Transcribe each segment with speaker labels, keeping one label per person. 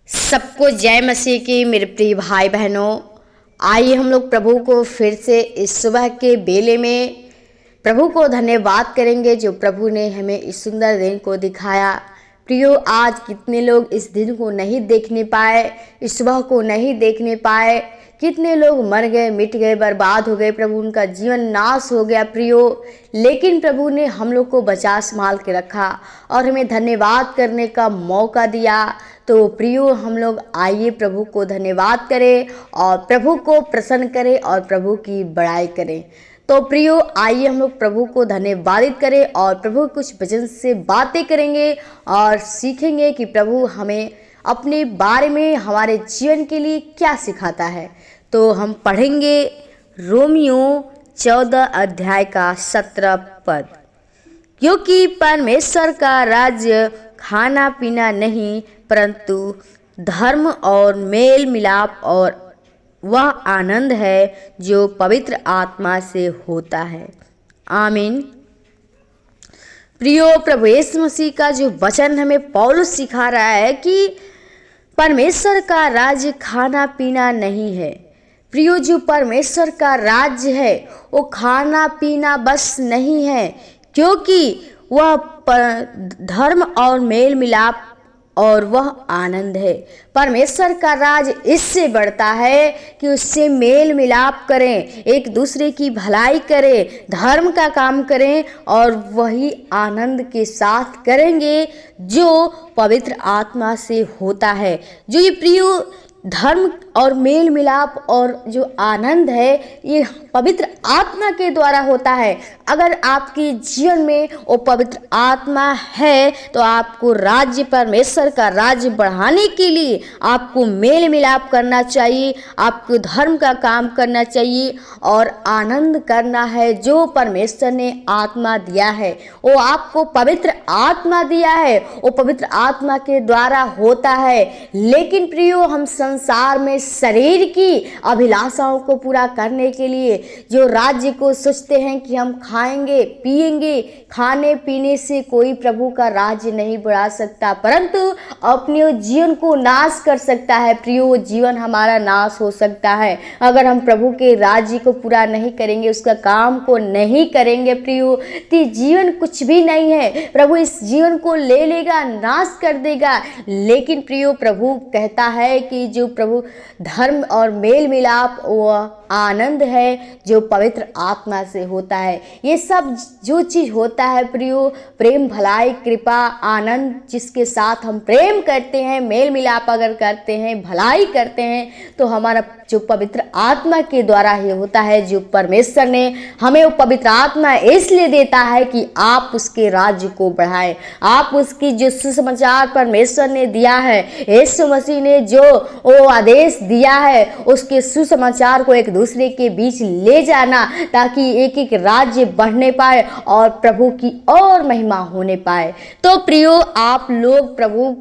Speaker 1: सबको जय मसीह की मेरे प्रिय भाई बहनों। आइए हम लोग प्रभु को फिर से इस सुबह के बेले में प्रभु को धन्यवाद करेंगे जो प्रभु ने हमें इस सुंदर दिन को दिखाया। प्रियो, आज कितने लोग इस दिन को नहीं देखने पाए, इस सुबह को नहीं देखने पाए। कितने लोग मर गए, मिट गए, बर्बाद हो गए, प्रभु उनका जीवन नाश हो गया प्रियो। लेकिन प्रभु ने हम लोग को बचा संभाल के रखा और हमें धन्यवाद करने का मौका दिया। तो प्रियो, हम लोग आइए प्रभु को धन्यवाद करें और प्रभु को प्रसन्न करें और प्रभु की बड़ाई करें। तो प्रियो, आइए हम लोग प्रभु को धन्यवादित करें और प्रभु कुछ वचन से बातें करेंगे और सीखेंगे कि प्रभु हमें अपने बारे में, हमारे जीवन के लिए क्या सिखाता है। तो हम पढ़ेंगे रोमियो 14 अध्याय का 17 पद। क्योंकि परमेश्वर का राज्य खाना पीना नहीं परंतु धर्म और मेल मिलाप और वह आनंद है जो पवित्र आत्मा से होता है। आमीन। प्रियो, प्रभु यीशु मसीह का जो वचन हमें पौलुस सिखा रहा है कि परमेश्वर का राज्य खाना पीना नहीं है। प्रियो, जो परमेश्वर का राज्य है वो खाना पीना बस नहीं है, क्योंकि वह धर्म और मेल मिलाप और वह आनंद है। परमेश्वर का राज इससे बढ़ता है कि उससे मेल मिलाप करें, एक दूसरे की भलाई करें, धर्म का काम करें और वही आनंद के साथ करेंगे जो पवित्र आत्मा से होता है। जो ये प्रियो धर्म और मेल मिलाप और जो आनंद है ये पवित्र आत्मा के द्वारा होता है। अगर आपके जीवन में वो पवित्र आत्मा है तो आपको राज्य, परमेश्वर का राज्य बढ़ाने के लिए आपको मेल मिलाप करना चाहिए, आपको धर्म का काम करना चाहिए और आनंद करना है। जो परमेश्वर ने आत्मा दिया है वो आपको पवित्र आत्मा दिया है, वो पवित्र आत्मा के द्वारा होता है। लेकिन प्रियो, हम संसार में शरीर की अभिलाषाओं को पूरा करने के लिए जो राज्य को सोचते हैं कि हम खाएंगे पिएंगे, खाने पीने से कोई प्रभु का राज्य नहीं बढ़ा सकता परंतु अपने जीवन को नाश कर सकता है। प्रियो, जीवन हमारा नाश हो सकता है अगर हम प्रभु के राज्य को पूरा नहीं करेंगे, उसका काम को नहीं करेंगे। प्रियो, तो जीवन कुछ भी नहीं है, प्रभु इस जीवन को ले लेगा, नाश कर देगा। लेकिन प्रियो, प्रभु कहता है कि जो प्रभु धर्म और मेल मिलाप वह आनंद है जो पवित्र आत्मा से होता है। ये सब जो चीज़ होता है प्रियो, प्रेम, भलाई, कृपा, आनंद, जिसके साथ हम प्रेम करते हैं, मेल मिलाप अगर करते हैं, भलाई करते हैं तो हमारा जो पवित्र आत्मा के द्वारा ही होता है। जो परमेश्वर ने हमें वो पवित्र आत्मा इसलिए देता है कि आप उसके राज्य को बढ़ाएं, आप उसकी जो सुसमाचार परमेश्वर ने दिया है, यीशु मसीह ने जो वो आदेश दिया है उसके सुसमाचार को एक दूसरे के बीच ले जाना ताकि एक एक राज्य बढ़ने पाए और प्रभु की और महिमा होने पाए। तो प्रियो, आप लोग प्रभु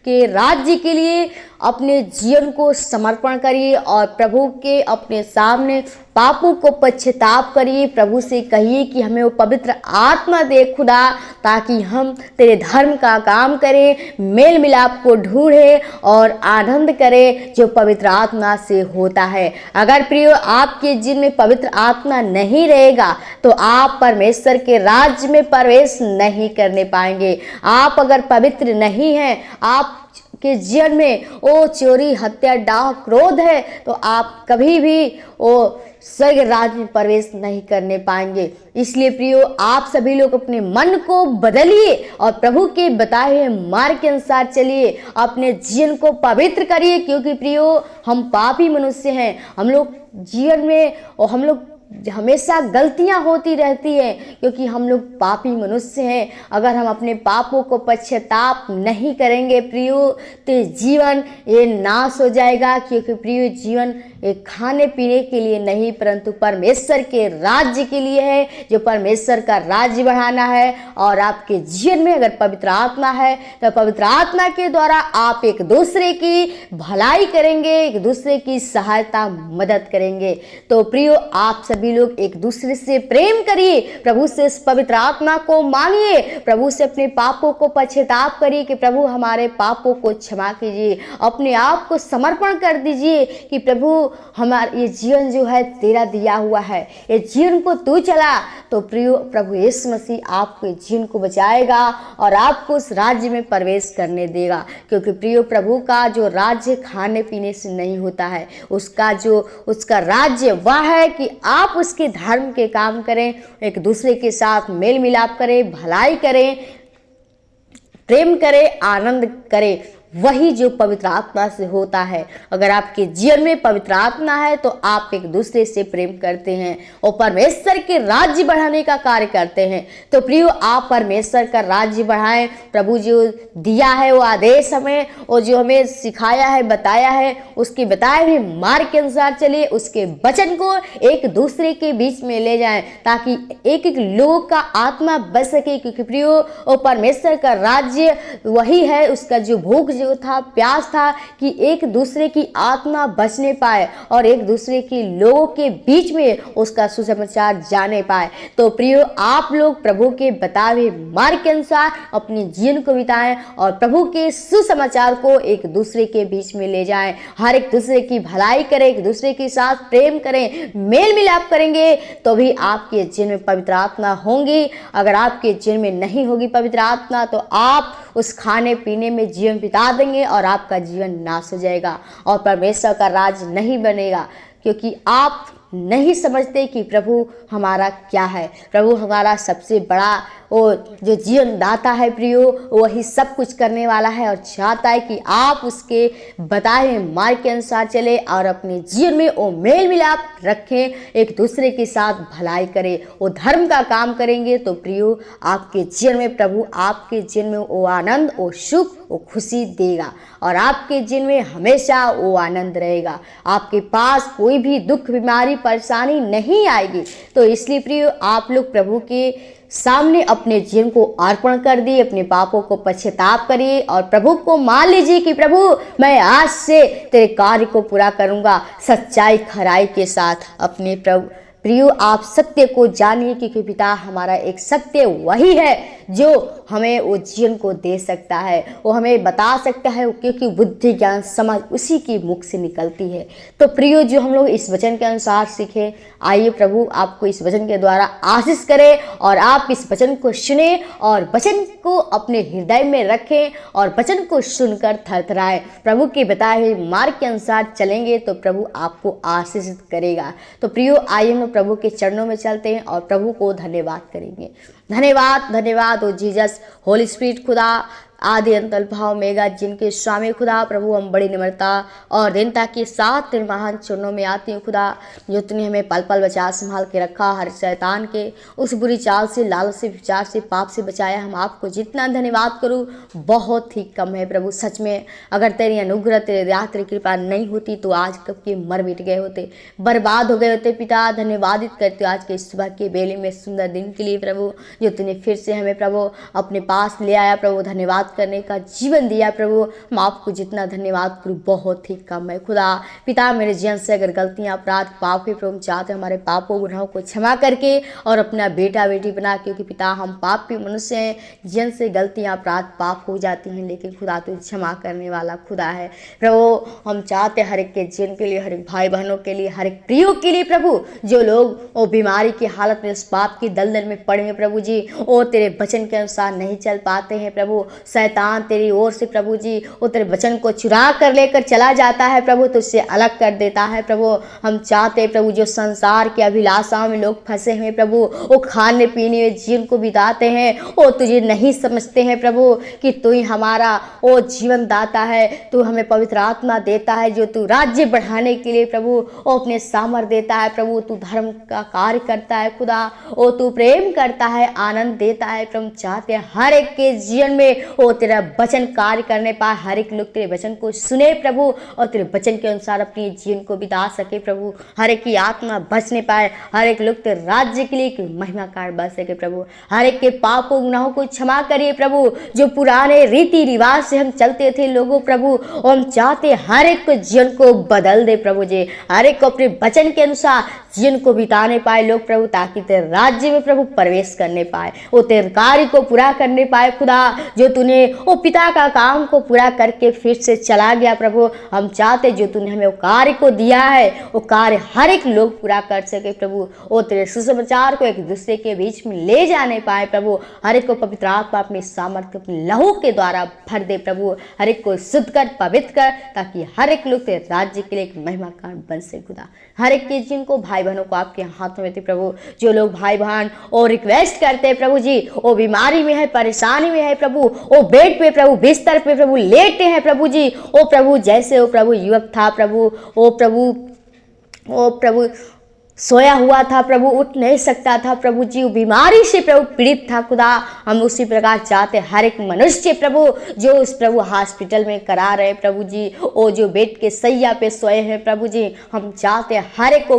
Speaker 1: के राज्य के लिए अपने जीवन को समर्पण करिए और प्रभु के अपने सामने पापों को पश्चाताप करिए। प्रभु से कहिए कि हमें वो पवित्र आत्मा दे खुदा, ताकि हम तेरे धर्म का काम करें, मेल मिलाप को ढूंढें और आनंद करें जो पवित्र आत्मा से होता है। अगर प्रियो आपके जीवन में पवित्र आत्मा नहीं रहेगा तो आप परमेश्वर के राज्य में प्रवेश नहीं करने पाएंगे। आप अगर पवित्र नहीं हैं, आप के जीवन में वो चोरी, हत्या, डाह, क्रोध है तो आप कभी भी वो स्वर्ग राज्य में प्रवेश नहीं करने पाएंगे। इसलिए प्रियो, आप सभी लोग अपने मन को बदलिए और प्रभु के बताए हुए मार्ग के अनुसार चलिए, अपने जीवन को पवित्र करिए। क्योंकि प्रियो, हम पापी मनुष्य हैं, हम लोग जीवन में और हम लोग हमेशा गलतियां होती रहती हैं क्योंकि हम लोग पापी मनुष्य हैं। अगर हम अपने पापों को पश्चाताप नहीं करेंगे प्रियो तो जीवन ये नाश हो जाएगा। क्योंकि प्रियो, जीवन एक खाने पीने के लिए नहीं परंतु परमेश्वर के राज्य के लिए है, जो परमेश्वर का राज्य बढ़ाना है। और आपके जीवन में अगर पवित्र आत्मा है तो पवित्र आत्मा के द्वारा आप एक दूसरे की भलाई करेंगे, एक दूसरे की सहायता, मदद करेंगे। तो प्रियो, आप सभी सभी लोग एक दूसरे से प्रेम करिए, प्रभु से इस पवित्र आत्मा को मांगिए, प्रभु से अपने पापों को पश्चाताप करिए कि प्रभु हमारे पापों को क्षमा कीजिए, अपने आप को समर्पण कर दीजिए कि प्रभु हमारा ये जीवन जो है तेरा दिया हुआ है, ये जीवन को तू चला। तो प्रियो प्रभु यीशु मसीह आपके जीवन को बचाएगा और आपको उस राज्य में प्रवेश करने देगा, क्योंकि प्रियो प्रभु का जो राज्य खाने पीने से नहीं होता है, उसका राज्य वह है कि आप उसके धर्म के काम करें, एक दूसरे के साथ मेल मिलाप करें, भलाई करें, प्रेम करें, आनंद करें। वही जो पवित्र आत्मा से होता है। अगर आपके जीवन में पवित्र आत्मा है तो आप एक दूसरे से प्रेम करते हैं और परमेश्वर के राज्य बढ़ाने का कार्य करते हैं। तो प्रियो आप परमेश्वर का राज्य बढ़ाएं। प्रभु जो दिया है वो आदेश हमें, और जो हमें सिखाया है, बताया है, उसके बताए हुए मार्ग के अनुसार चलिए, उसके वचन को एक दूसरे के बीच में ले जाएं ताकि एक एक लोग का आत्मा बच सके। क्योंकि प्रियो और परमेश्वर का राज्य वही है, उसका जो भूख जो था, प्यास था कि एक दूसरे की आत्मा बचने पाए और एक दूसरे के लोगों के बीच में उसका सुसमाचार जाने पाए। तो प्रियो आप लोग प्रभु के बताए मार्ग के अनुसार अपने जीवन को बिताएं और प्रभु के सुसमाचार को एक दूसरे के बीच में ले जाएं। हर एक दूसरे की भलाई करें, एक दूसरे के साथ प्रेम करें, मेल मिलाप करेंगे तो भी आपके जीवन में पवित्र आत्मा होंगी। अगर आपके जीवन में नहीं होगी पवित्र आत्मा तो आप उस खाने पीने में जीवन बिता देंगे और आपका जीवन नाश हो जाएगा और परमेश्वर का राज नहीं बनेगा, क्योंकि आप नहीं समझते कि प्रभु हमारा क्या है। प्रभु हमारा सबसे बड़ा वो जो जीवन दाता है प्रियो, वही सब कुछ करने वाला है और चाहता है कि आप उसके बताए हुए मार्ग के अनुसार चले और अपने जीवन में वो मेल मिलाप रखें, एक दूसरे के साथ भलाई करें, वो धर्म का काम करेंगे। तो प्रियो आपके जीवन में प्रभु आपके जीवन में वो आनंद, वो सुख, वो खुशी देगा और आपके जीवन में हमेशा वो आनंद रहेगा। आपके पास कोई भी दुख, बीमारी, परेशानी नहीं आएगी। तो इसलिए प्रियो आप लोग प्रभु के सामने अपने जीवन को अर्पण कर दिए, अपने पापों को पश्चाताप करिए और प्रभु को मान लीजिए कि प्रभु मैं आज से तेरे कार्य को पूरा करूंगा सच्चाई खराई के साथ। अपने प्रभु प्रियो आप सत्य को जानिए, क्योंकि पिता हमारा एक सत्य वही है जो हमें वो जीवन को दे सकता है, वो हमें बता सकता है, क्योंकि बुद्धि ज्ञान समझ उसी की मुख से निकलती है। तो प्रियो जो हम लोग इस वचन के अनुसार सीखें, आइए प्रभु आपको इस वचन के द्वारा आशीष करे और आप इस वचन को सुने और वचन को अपने हृदय में रखें और वचन को सुनकर थरथराएं। प्रभु के बताए हुए मार्ग के अनुसार चलेंगे तो प्रभु आपको आशीषित करेगा। तो प्रियो आइए हम प्रभु के चरणों में चलते हैं और प्रभु को धन्यवाद करेंगे। धन्यवाद, धन्यवाद ओ जीसस, होली स्पिरिट खुदा, आदि अंत अल्फा ओमेगा, जिनके स्वामी खुदा प्रभु हम बड़ी निम्रता और दीनता के साथ तेरे महान चरणों में आती हूँ खुदा, जो तूने हमें पल पल बचा संभाल के रखा, हर शैतान के उस बुरी चाल से, लालच से, विचार से, पाप से बचाया। हम आपको जितना धन्यवाद करूँ बहुत ही कम है प्रभु। सच में अगर तेरी अनुग्रह, तेरे दया, तेरी कृपा नहीं होती तो आज कब के मर मिट गए होते, बर्बाद हो गए होते। पिता धन्यवादित करते हो आज के सुबह के बेले में सुंदर दिन के लिए प्रभु, जो तूने फिर से हमें प्रभु अपने पास ले आया प्रभु, धन्यवाद करने का जीवन दिया प्रभु। मैं आपको जितना धन्यवाद करूँ बहुत ही कम है खुदा। पिता मेरे जीवन से अगर गलतियां, अपराध, पाप है प्रभु, चाहते हमारे पापों गुनाहों को क्षमा करके और अपना बेटा बेटी बना, क्योंकि पिता हम पापी मनुष्य हैं, जीवन से गलतियां, अपराध, पाप हो जाती हैं, लेकिन खुदा तू क्षमा करने वाला खुदा है प्रभु। हम चाहते हर एक के जीवन के लिए, हर एक भाई बहनों के लिए, हर एक प्रियो के लिए प्रभु, जो लोग वो बीमारी की हालत में, उस पाप की दलदल में पड़े हैं प्रभु जी, वो तेरे वचन के अनुसार नहीं चल पाते हैं प्रभु। शैतान तेरी ओर से प्रभु जी वो तेरे वचन को चुरा कर लेकर चला जाता है प्रभु, तुझसे अलग कर देता है प्रभु। हम चाहते प्रभु जो संसार की अभिलाषाओं में लोग फंसे हुए प्रभु, वो खाने पीने में जीवन को बिताते हैं, वो तुझे नहीं समझते हैं प्रभु कि तू ही हमारा वो जीवन दाता है, तू हमें पवित्र आत्मा देता है, जो तू राज्य बढ़ाने के लिए प्रभु वो अपने सामर्थ देता है प्रभु, तू धर्म का कार्य करता है खुदा, वो तू प्रेम करता है, आनंद देता है प्रभु। चाहते हैं हर एक के जीवन में वो तेरा वचन कार्य करने पाए, हर एक लोग तेरे वचन को सुने प्रभु और तेरे वचन के अनुसार अपने जीवन को बिता सके प्रभु, हर एक की आत्मा बचने पाए, हर एक लोग तेरे राज्य के लिए एक महिमा कार्य बच सके प्रभु। हर एक के पापों गुनाहों को क्षमा करिए प्रभु, जो पुराने रीति रिवाज से हम चलते थे लोगों प्रभु, और हम चाहते हर एक को जीवन को बदल दे प्रभु जी, हर एक को अपने वचन के अनुसार जीवन को बिताने पाए लोग प्रभु, ताकि तेरे राज्य में प्रभु प्रवेश करने पाए, वो तेरे कार्य को पूरा करने पाए खुदा। जो तूने वो पिता का काम को पूरा करके फिर से चला गया प्रभु, हम चाहते जो तूने हमें वो कार्य को दिया है वो कार्य हर एक लोग पूरा कर सके प्रभु। वो तेरे सुसमाचार को एक दूसरे के बीच में ले जाने पाए प्रभु। हर एक को पवित्र आत्मा अपने सामर्थ्य अपने लहू के द्वारा भर दे प्रभु। हर एक को शुद्ध कर, पवित्र कर, ताकि हर एक लोग तेरे राज्य के लिए एक महिमा कारण बन सके खुदा। हर एक के जिनको भाई बहनों को आपके हाथों में थे प्रभु, जो लोग भाई बहन और रिक्वेस्ट करते हैं प्रभु जी, वो बीमारी में है, परेशानी में है प्रभु, वो बेड पे प्रभु, बिस्तर पे प्रभु लेटे हैं प्रभु जी। ओ प्रभु, जैसे वो प्रभु युवक था प्रभु, ओ प्रभु सोया हुआ था प्रभु, उठ नहीं सकता था प्रभु जी, बीमारी से प्रभु पीड़ित था खुदा। हम उसी प्रकार चाहते हर एक मनुष्य प्रभु जो उस प्रभु हॉस्पिटल में करा रहे प्रभु जी, वो जो बेड के सैया पे सोए हैं प्रभु जी, हम चाहते हर एक को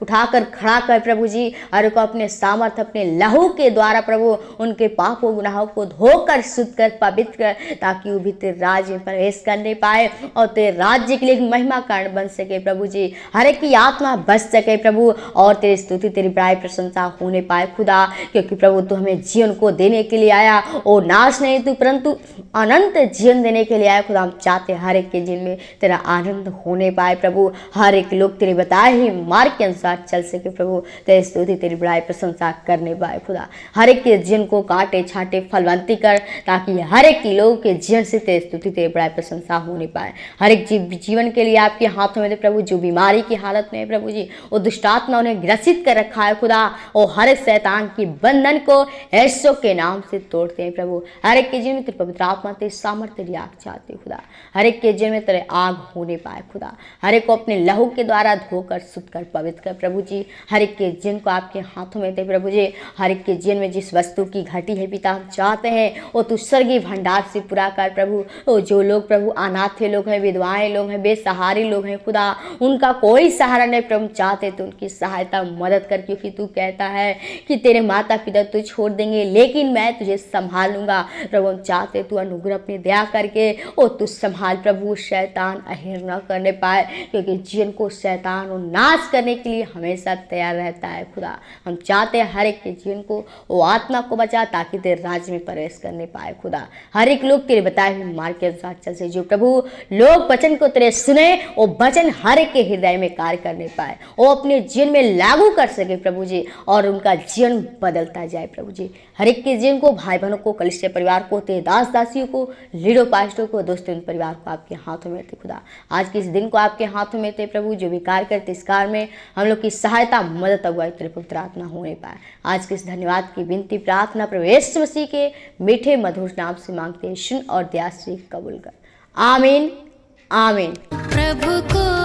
Speaker 1: उठाकर खड़ा कर प्रभु जी, हर एक को अपने सामर्थ्य अपने लहू के द्वारा प्रभु उनके पापों गुनाहों को धोकर शुद्ध कर, पवित्र कर, ताकि वो भी तेरे राज्य में प्रवेश करने पाए और तेरे राज्य के लिए एक महिमा कारण बन सके प्रभु जी। हर एक की आत्मा बच सके प्रभु, और तेरी स्तुति तेरी बड़ाई प्रशंसा होने पाए खुदा, क्योंकि प्रभु तू हमें जीवन को देने के लिए आया, और नाश नहीं तू परंतु अनंत जीवन देने के लिए आया खुदा। हम चाहते हर एक के जीवन में तेरा आनंद होने पाए प्रभु, हर एक लोग तेरे बताए ही मार्ग के अनुसार चल सके प्रभु, तेरी स्तुति तेरी बड़ाई प्रशंसा करने पाए खुदा। हर एक के जीवन को काटे छाटे फलवंती कर, ताकि हर एक लोगों के जीवन से तेरी स्तुति तेरी बड़ाई प्रशंसा होने पाए। हर एक जीवन के लिए आपके हाथों में प्रभु, जो बीमारी की हालत में है प्रभु जी, वो दुष्ट आत्मा उन्हें ग्रसित कर रखा है खुदा, और हर एक शैतान की बंधन को यीशु के नाम से तोड़ते हैं प्रभु। हर एक के जीवन में तेरे पवित्र आत्मा तेरे सामर्थ्य तेरी आग चाहते खुदा, हर एक के जीवन में तेरे आग होने पाए खुदा। हर एक को अपने लहू के द्वारा धोकर शुद्ध कर, पवित्र कर प्रभु जी। हर एक के जीवन को आपके हाथों में थे प्रभु जी। हर एक के जीवन में जिस वस्तु की घटी है पिता, हम चाहते हैं वो तू स्वर्गीय भंडार से पूरा कर प्रभु। वो जो लोग प्रभु अनाथ लोग हैं, विधवाएं लोग हैं, बेसहारे लोग हैं खुदा, उनका कोई सहारा नहीं प्रभु, चाहते तो उनकी सहायता मदद कर, क्योंकि तू कहता है कि तेरे माता पिता तुझे छोड़ देंगे लेकिन मैं तुझे संभाल लूंगा प्रभु। हम चाहते तू अनुग्रह अपनी दया करके ओ तू संभाल प्रभु, शैतान अहिर न करने पाए, क्योंकि जीवन को शैतान और नाश करने के लिए हमेशा तैयार रहता है खुदा। हम चाहते हैं हर एक के जीवन को वो आत्मा को बचा, ताकि तेरे राज्य में प्रवेश करने पाए खुदा। हर एक लोग तेरे बताए हुए मार्ग के अनुसार चल से, जो प्रभु लोग वचन को तेरे सुने, वो वचन हर एक के हृदय में कार्य करने पाए, वो अपने जीवन में लागू कर सके प्रभु जी, और उनका जीवन बदलता जाए प्रभु जी। हर एक के जीवन को, भाई बहनों को, कलिसिया परिवार को, तेरे दास दासियों को, लीडर पास्टरों को, दोस्तों परिवार को आपके हाथों में थे खुदा। आज के इस दिन को आपके हाथों में थे प्रभु, जो भी कार्य करते इस कार्य में हम लोग की सहायता मदद अगुवाई तेरे पवित्र आत्मा होने पाए। आज के इस धन्यवाद की विनती प्रार्थना प्रभु यीशु मसीह के मीठे मधुर नाम से मांगते हैं, सुन और दया से कबूल कर। आमीन आमीन।
Speaker 2: प्रभु को